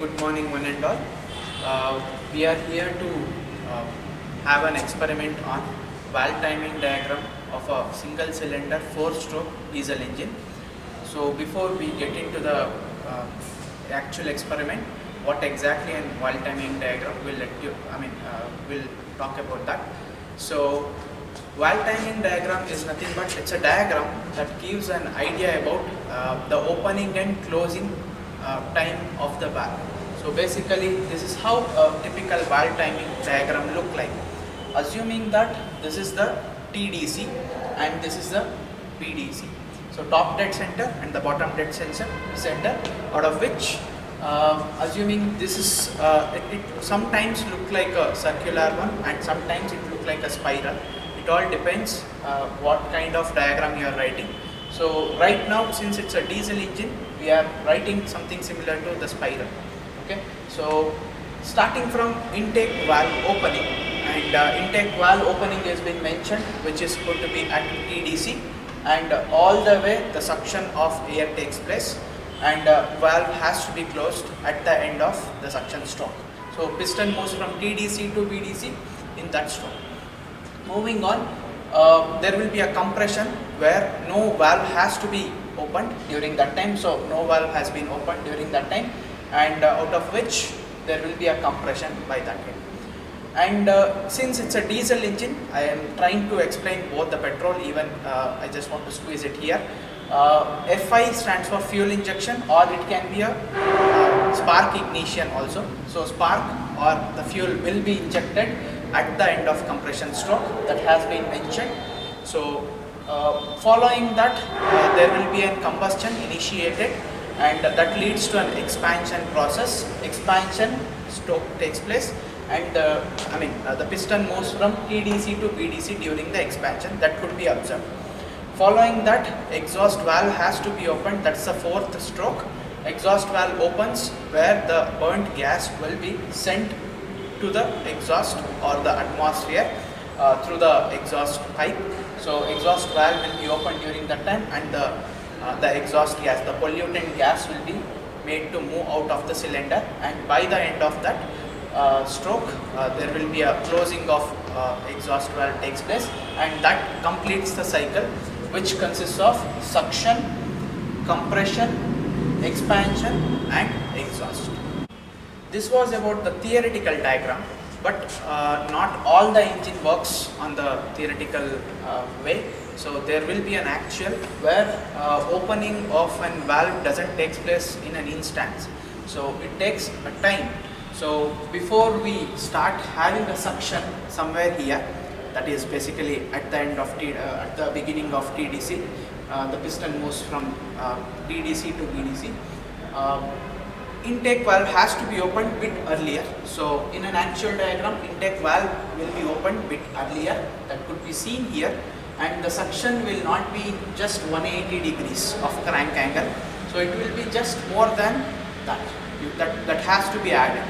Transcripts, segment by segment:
Good morning, one and all. We are here to uh, have an experiment on valve timing diagram of a single cylinder 4-stroke diesel engine. So before we get into the actual experiment, what exactly an valve timing diagram will we'll talk about that. So valve timing diagram is nothing but it's a diagram that gives an idea about the opening and closing time of the valve. So basically this is how a typical valve timing diagram look like. Assuming that this is the TDC and this is the BDC. So top dead center and the bottom dead center, out of which assuming this is it sometimes look like a circular one and sometimes it look like a spiral. It all depends what kind of diagram you are writing. So right now, since it's a diesel engine, we are writing something similar to the spiral. Okay, so starting from intake valve opening, and intake valve opening has been mentioned, which is going to be at TDC, and all the way the suction of air takes place, and valve has to be closed at the end of the suction stroke. So piston moves from TDC to BDC in that stroke. Moving on, there will be a compression where no valve has to be opened during that time. So no valve has been opened during that time, and out of which there will be a compression by that end. And since it's a diesel engine, I am trying to explain both the petrol, even I just want to squeeze it here. FI stands for fuel injection, or it can be a spark ignition also. So spark or the fuel will be injected at the end of compression stroke, that has been mentioned. So following that there will be a combustion initiated, and that leads to an expansion process. Expansion stroke takes place, and the piston moves from TDC to BDC during the expansion. That could be observed. Following that, exhaust valve has to be opened. That's the fourth stroke. Exhaust valve opens, where the burnt gas will be sent to the exhaust or the atmosphere through the exhaust pipe. So exhaust valve will be opened during that time, and the exhaust gas, the pollutant gas, will be made to move out of the cylinder, and by the end of that stroke there will be a closing of exhaust valve takes place, and that completes the cycle, which consists of suction, compression, expansion and exhaust. This was about the theoretical diagram, but not all the engine works on the theoretical way. So there will be an actual where opening of a valve doesn't take place in an instance. So it takes a time. So before we start having a suction somewhere here, that is basically at the end of at the beginning of TDC, the piston moves from TDC to BDC. Intake valve has to be opened bit earlier. So in an actual diagram, intake valve will be opened bit earlier. That could be seen here, and the suction will not be just 180 degrees of crank angle. So it will be just more than that. That has to be added.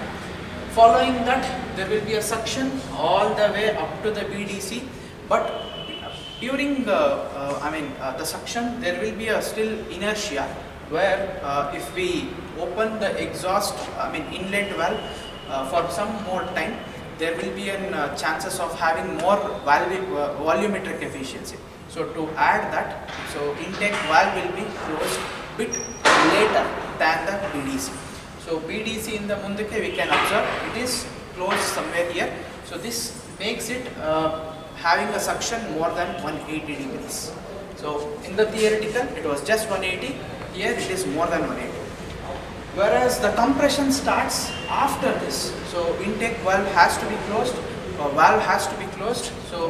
Following that, there will be a suction all the way up to the BDC, but during the suction, there will be a still inertia, where if we open the exhaust inlet valve for some more time, there will be chances of having more volumetric efficiency. So to add that, so intake valve will be closed bit later than the BDC. So BDC in the munduke we can observe it is closed somewhere here. So this makes it having a suction more than 180 degrees. So in the theoretical it was just 180, here it is more than 180. Whereas the compression starts after this. So intake valve has to be closed, valve has to be closed. So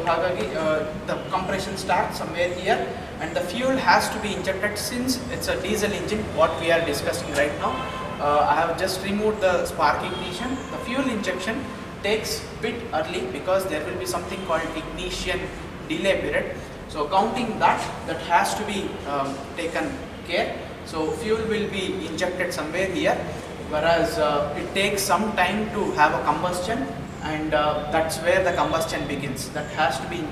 the compression starts somewhere here, and the fuel has to be injected. Since it's a diesel engine, what we are discussing right now, I have just removed the spark ignition. The fuel injection takes bit early because there will be something called ignition delay period. So counting that has to be taken care. So fuel will be injected somewhere here, whereas it takes some time to have a combustion, and that's where the combustion begins. That has to be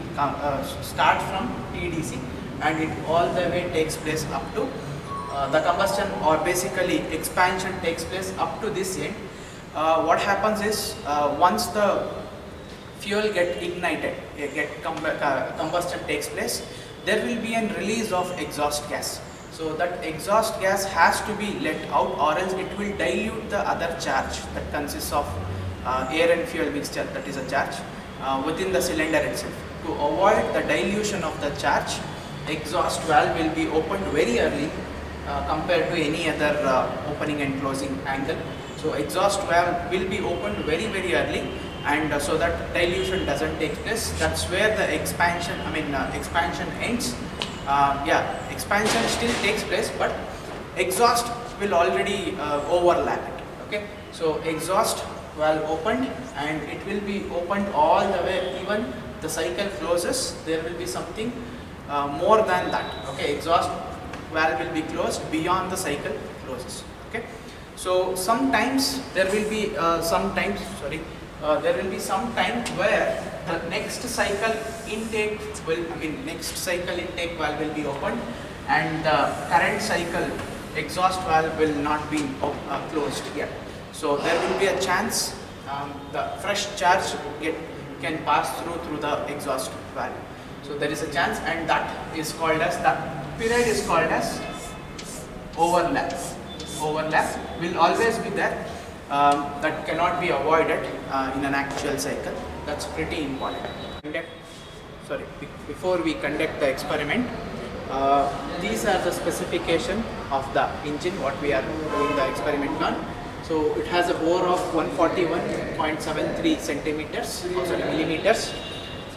start from TDC, and it all the way takes place up to the combustion or basically expansion takes place up to this end. What happens is once the fuel get ignited, combustion takes place, there will be a release of exhaust gas. So that exhaust gas has to be let out, or else it will dilute the other charge that consists of air and fuel mixture, that is a charge within the cylinder itself. To avoid the dilution of the charge, exhaust valve will be opened very early compared to any other opening and closing angle. So exhaust valve will be opened very early, and so that dilution doesn't take place. That's where the expansion ends. Expansion still takes place, but exhaust will already overlap it. Okay, so exhaust valve opened, and it will be opened all the way, even the cycle closes, there will be something more than that. Okay, exhaust valve will be closed beyond the cycle closes. Okay, so sometimes there will be there will be some time where the next cycle intake valve will be opened, and the current cycle exhaust valve will not be closed yet. So there will be a chance the fresh charge can pass through the exhaust valve. So there is a chance, and that period is called as overlap. Overlap will always be there. That cannot be avoided in an actual cycle. That's pretty important. Before we conduct the experiment, these are the specification of the engine what we are doing the experiment on. So it has a bore of 141.73 centimeters, millimeters.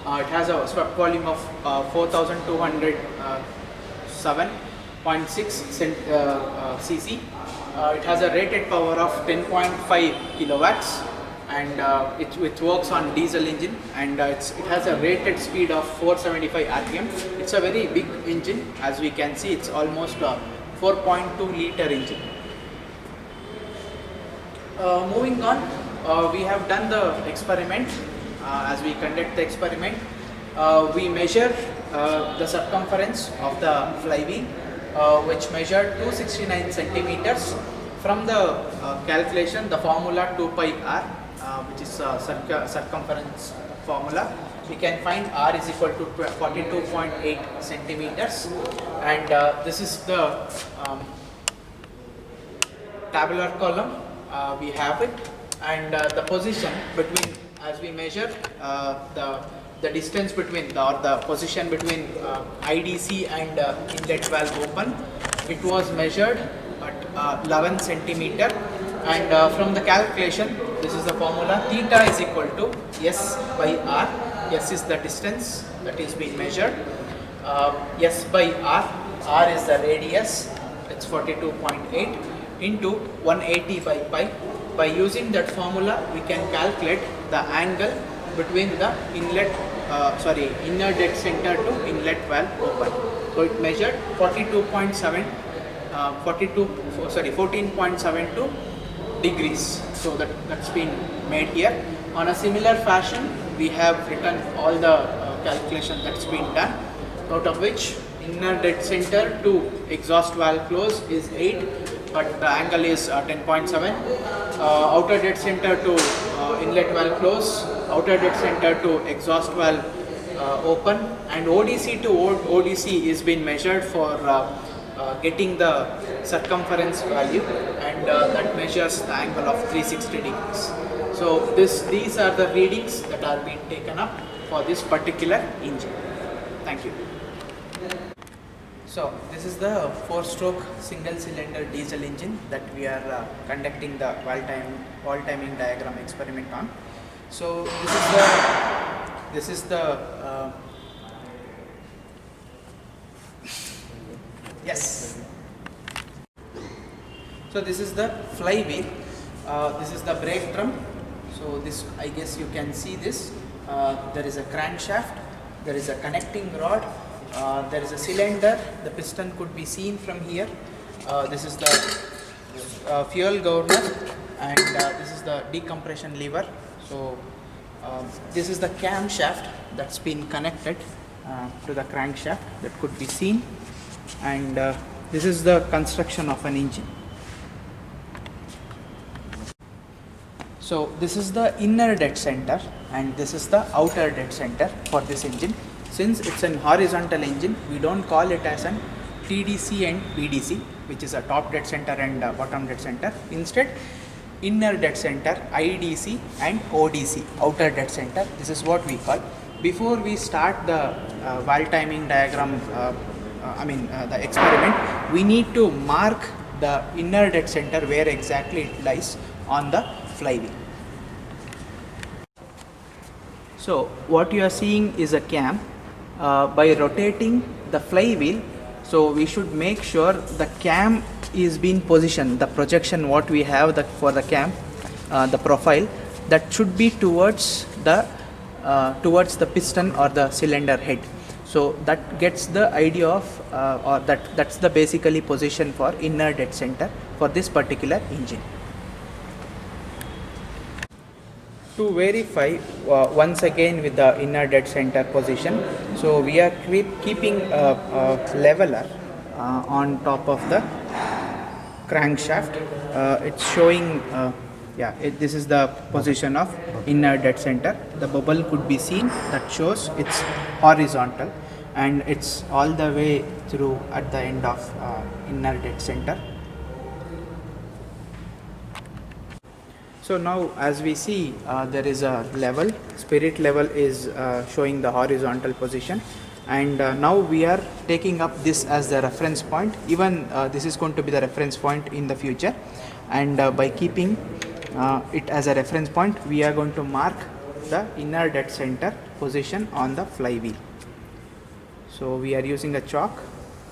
It has a swept volume of 4,207.6 cc. It has a rated power of 10.5 kilowatts, and it works on diesel engine, and it has a rated speed of 475 rpm. It's a very big engine. As we can see, it's almost a 4.2 liter engine. Moving on, we have done the experiment. As we conduct the experiment, we measure the circumference of the flywheel, which measured 269 centimeters. From the calculation, the formula 2 pi r, which is circumference formula, we can find r is equal to 42.8 centimeters, and this is the tabular column. We have it, and the position between, as we measure the distance between the position between IDC and inlet valve open, it was measured at 11 centimeter, and from the calculation, this is the formula, theta is equal to S by R. S is the distance that is being measured, S by R, R is the radius, it's 42.8 into 180 by pi. By using that formula, we can calculate the angle between the inner dead center to inlet valve open. So it measured 14.72 degrees. So that's been made here. On a similar fashion, we have written all the calculation that's been done, out of which inner dead center to exhaust valve close is 8, but the angle is 10.7. Outer dead center to inlet valve close, outer dead center to exhaust valve open, and ODC to ODC is been measured for getting the circumference value, and that measures the angle of 360 degrees. So these are the readings that are being taken up for this particular engine. Thank you. So this is the 4-stroke single cylinder diesel engine that we are conducting the valve timing diagram experiment on. So this is the yes. So this is the flywheel. This is the brake drum. So this, I guess you can see this. There is a crankshaft. There is a connecting rod. There is a cylinder. The piston could be seen from here. This is the fuel governor, and this is the decompression lever. So this is the camshaft that's been connected to the crankshaft, that could be seen, and this is the construction of an engine. So this is the inner dead center and this is the outer dead center for this engine. Since it's an horizontal engine, we don't call it as an TDC and BDC, which is a top dead center and bottom dead center. Instead, inner dead center, IDC and ODC, outer dead center, this is what we call. Before we start the valve timing diagram, the experiment, we need to mark the inner dead center where exactly it lies on the flywheel. So what you are seeing is a cam. By rotating the flywheel, so we should make sure the cam is being positioned, the projection what we have for the cam, the profile, that should be towards the piston or the cylinder head. So that gets the idea of that's the basically position for inner dead center for this particular engine. To verify once again with the inner dead center position, so we are keeping a leveler on top of the crankshaft. It's showing this is the position of inner dead center. The bubble could be seen, that shows it's horizontal and it's all the way through at the end of inner dead center. So now as we see, there is a level, spirit level is showing the horizontal position, and now we are taking up this as the reference point. Even this is going to be the reference point in the future, and by keeping it as a reference point, we are going to mark the inner dead center position on the flywheel. So we are using a chalk,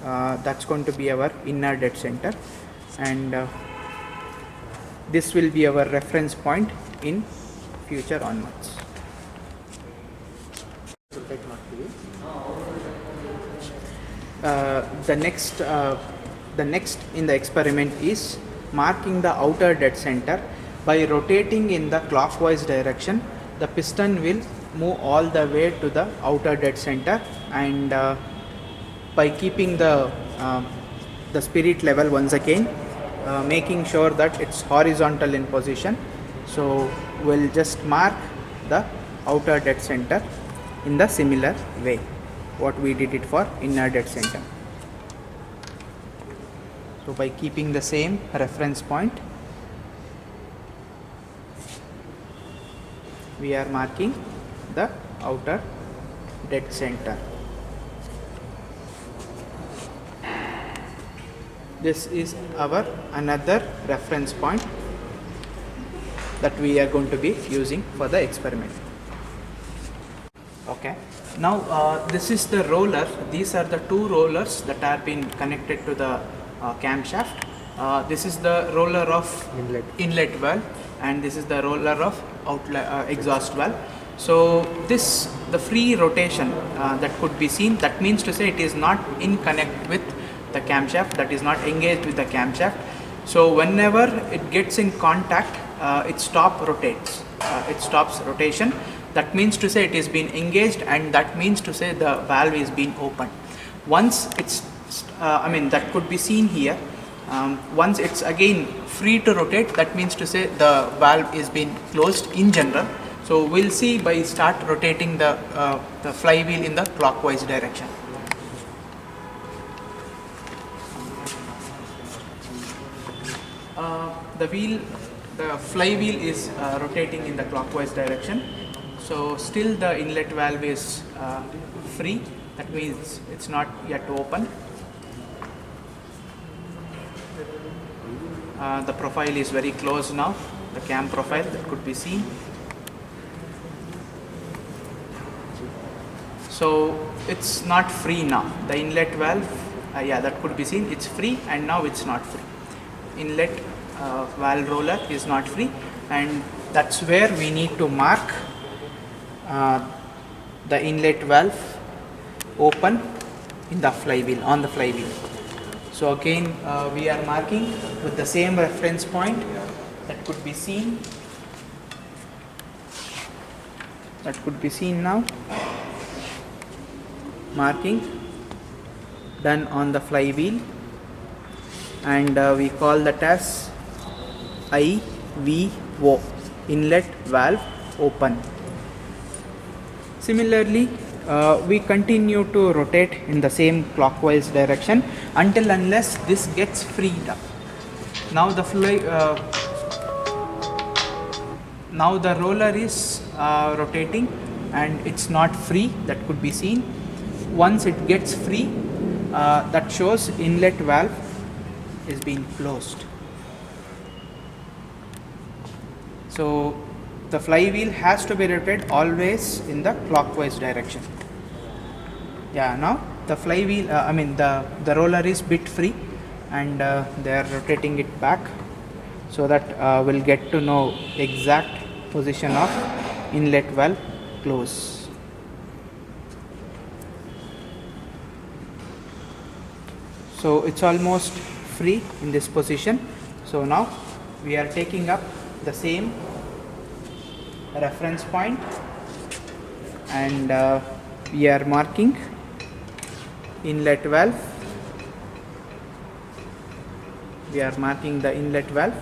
that's going to be our inner dead center, and this will be our reference point in future onwards. The next in the experiment is marking the outer dead center. By rotating in the clockwise direction, the piston will move all the way to the outer dead center, and by keeping the spirit level once again, making sure that it's horizontal in position, so we'll just mark the outer dead center in the similar way what we did it for inner dead center. So by keeping the same reference point, we are marking the outer dead center. This is our another reference point that we are going to be using for the experiment. Okay, now this is the roller. These are the two rollers that have been connected to the camshaft. This is the roller of inlet valve, and this is the roller of exhaust valve. So the free rotation that could be seen, that means to say it is not in connect with the camshaft, that is not engaged with the camshaft. So whenever it gets in contact, it stops rotation. That means to say it is being engaged, and that means to say the valve is being opened. Once it's that could be seen here. Once it's again free to rotate, that means to say the valve is being closed in general. So we'll see by start rotating the flywheel in the clockwise direction. The flywheel is rotating in the clockwise direction. So still the inlet valve is free. That means it's not yet open. The profile is very close now. The cam profile that could be seen. So it's not free now. The inlet valve, that could be seen. It's free, and now it's not free. Inlet valve roller is not free, and that's where we need to mark the inlet valve open in the flywheel, on the flywheel. So again we are marking with the same reference point that could be seen. That could be seen now. Marking done on the flywheel, and we call that as IVO, inlet valve open. Similarly, we continue to rotate in the same clockwise direction until unless this gets freed up. Now the now the roller is rotating and it's not free, that could be seen. Once it gets free, that shows inlet valve is being closed. So the flywheel has to be rotated always in the clockwise direction. Yeah, now the flywheel, the roller is bit free, and they are rotating it back so that we'll get to know exact position of inlet valve close. So it's almost free in this position. So now we are taking up the same reference point, and we are marking inlet valve. We are marking the inlet valve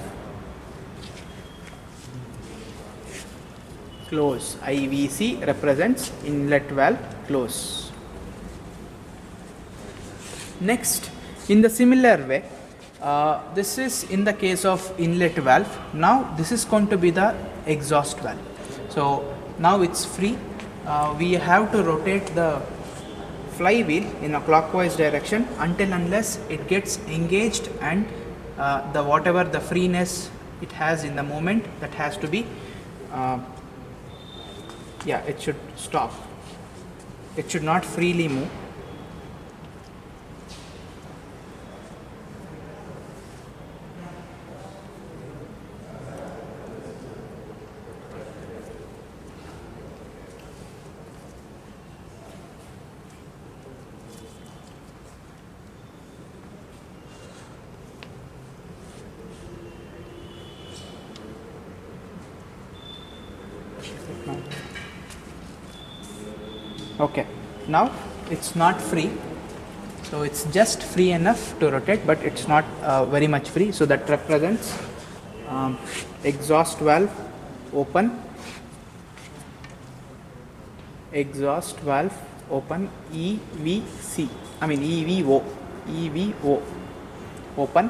close. IVC represents inlet valve close. Next, in the similar way, this is in the case of inlet valve. Now this is going to be the exhaust valve. So now it's free. We have to rotate the flywheel in a clockwise direction until unless it gets engaged, and the whatever the freeness it has in the moment, that has to be it should stop. It should not freely move. Okay, now it's not free, so it's just free enough to rotate, but it's not very much free. So that represents exhaust valve open, exhaust valve open, EVC, EVO open,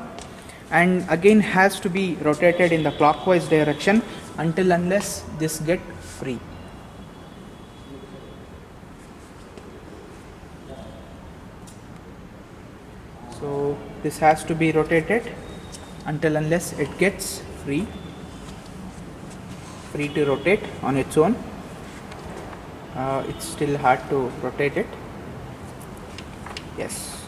and again has to be rotated in the clockwise direction until unless this get free. So this has to be rotated until unless it gets free to rotate on its own. It's still hard to rotate it. Yes.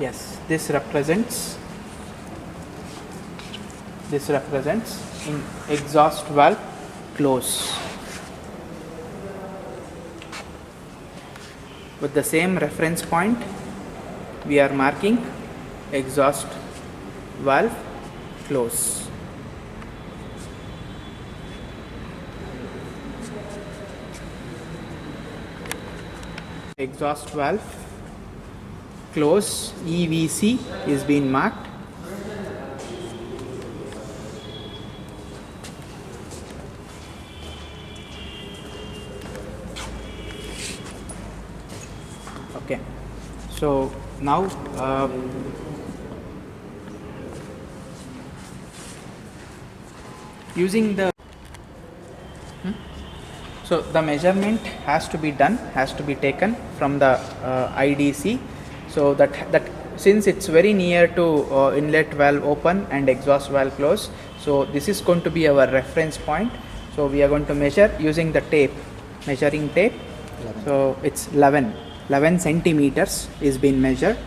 Yes, this represents in exhaust valve close. With the same reference point, we are marking exhaust valve close. Exhaust valve close, EVC is being marked. Okay, so now using the so the measurement has to be taken from the IDC, so that since it's very near to inlet valve open and exhaust valve close, so this is going to be our reference point. So we are going to measure using the tape, measuring tape. 11. So it's 11 centimeters is being measured,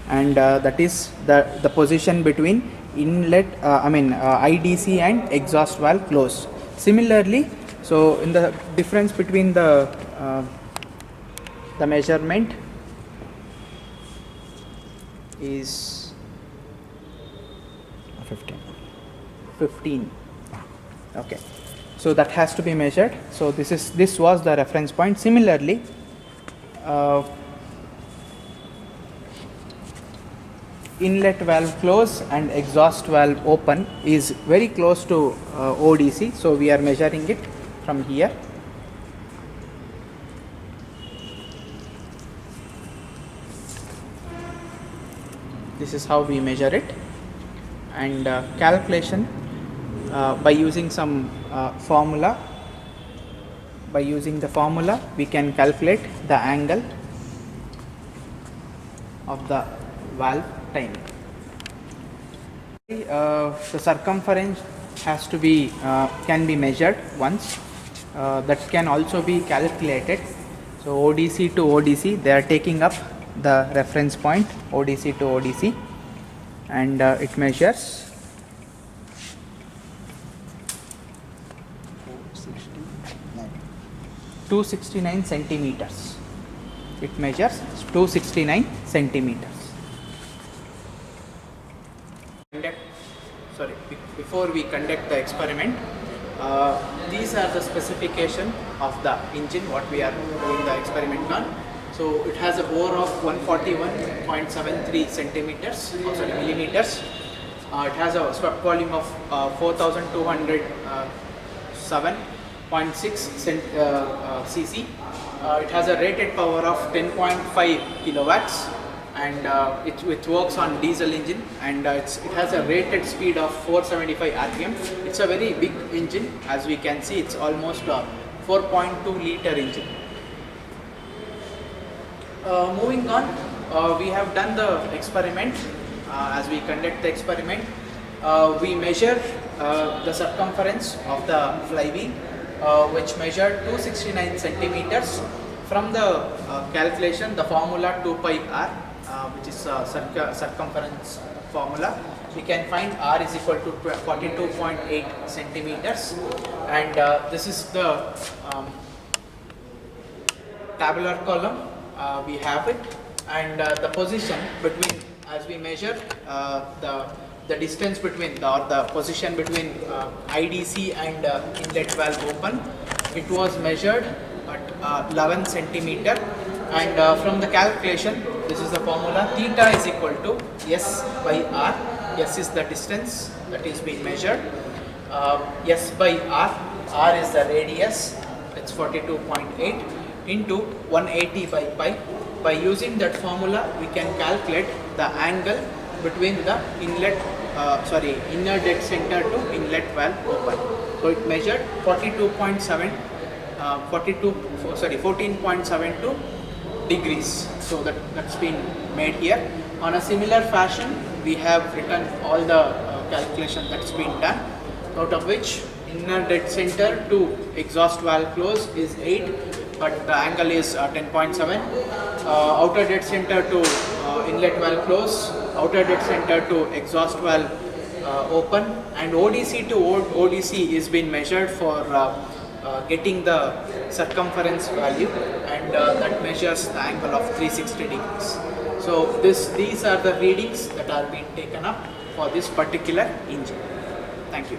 and that is the position between inlet IDC and exhaust valve close. Similarly, so in the difference between the measurement is 15. Okay, so that has to be measured. So this was the reference point. Similarly, inlet valve close and exhaust valve open is very close to ODC, so we are measuring it from here. This is how we measure it, and calculation by using some formula. By using the formula, we can calculate the angle of the valve timing. The circumference has to be can be measured once. That can also be calculated. So ODC to ODC, they are taking up the reference point ODC to ODC, and it measures 269 centimeters. It measures 269 centimeters. Before we conduct the experiment, these are the specification of the engine what we are doing the experiment on. So it has a bore of 141.73 centimeters, millimeters. It has a swept volume of 4,207.6 cc. It has a rated power of 10.5 kilowatts, and it works on diesel engine, and it has a rated speed of 475 rpm. It's a very big engine. As we can see, it's almost a 4.2 liter engine. Moving on, we have done the experiment. As we conduct the experiment, we measure the circumference of the flywheel, which measured 269 centimeters. From the calculation, the formula 2 pi r, which is circumference formula, we can find r is equal to 42.8 centimeters, and this is the tabular column. We have it, and the position between, as we measure the distance between the position between IDC and inlet valve open, it was measured at 11 centimeter, and from the calculation, this is the formula, theta is equal to S by R. S is the distance that is being measured, S by R, R is the radius, it's 42.8 into 180 by pi. By using that formula, we can calculate the angle between the inner dead center to inlet valve open. So it measured 14.72 degrees. So that's been made here. On a similar fashion, we have written all the calculation that's been done, out of which inner dead center to exhaust valve close is 8, but the angle is 10.7. Outer dead center to inlet valve close, outer dead center to exhaust valve open, and ODC to ODC is been measured for getting the circumference value, and that measures the angle of 360 degrees. So these are the readings that are being taken up for this particular engine. Thank you.